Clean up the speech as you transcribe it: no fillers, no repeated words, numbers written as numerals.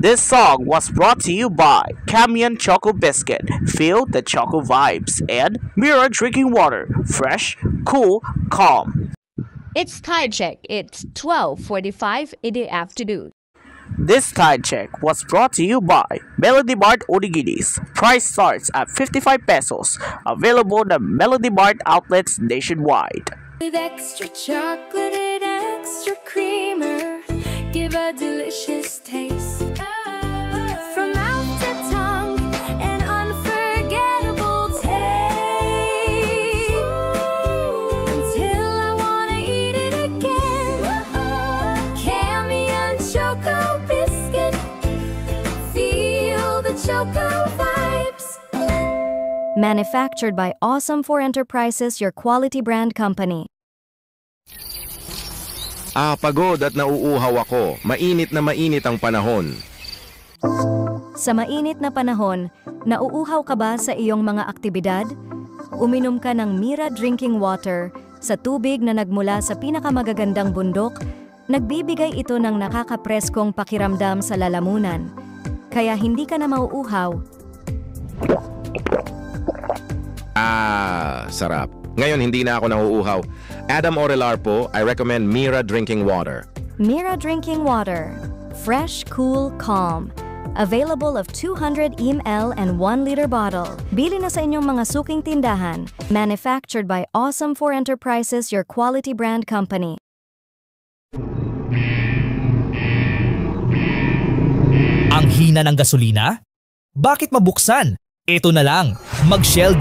This song was brought to you by Camion Choco Biscuit, Feel the Choco Vibes, and Mira Drinking Water, fresh, cool, calm. It's Tide Check. It's 12:45 in the afternoon. This Tide Check was brought to you by Melody Mart Oniginis. Price starts at 55 pesos. Available at Melody Mart outlets nationwide. With extra chocolate and extra creamer, give a delicious taste. From mouth to tongue, an unforgettable taste. Until I wanna eat it again. Camion Choco Biscuit, feel the Choco vibes. Manufactured by Awesome 4 Enterprises, your quality brand company. Pagod at nauuhaw ako. Mainit na mainit ang panahon. Sa mainit na panahon, nauuhaw ka ba sa iyong mga aktibidad? Uminom ka ng Mira Drinking Water sa tubig na nagmula sa pinakamagagandang bundok. Nagbibigay ito ng nakakapreskong pakiramdam sa lalamunan. Kaya hindi ka na mauuhaw. Sarap. Ngayon hindi na ako nauuhaw. Adam Orelar po, I recommend Mira Drinking Water. Mira Drinking Water. Fresh, cool, calm. Available of 200 ml and 1 liter bottle. Bili na sa inyong mga suking tindahan. Manufactured by Awesome 4 Enterprises, your quality brand company. Ang hina ng gasolina? Bakit mabuksan? Ito na lang, mag-Shell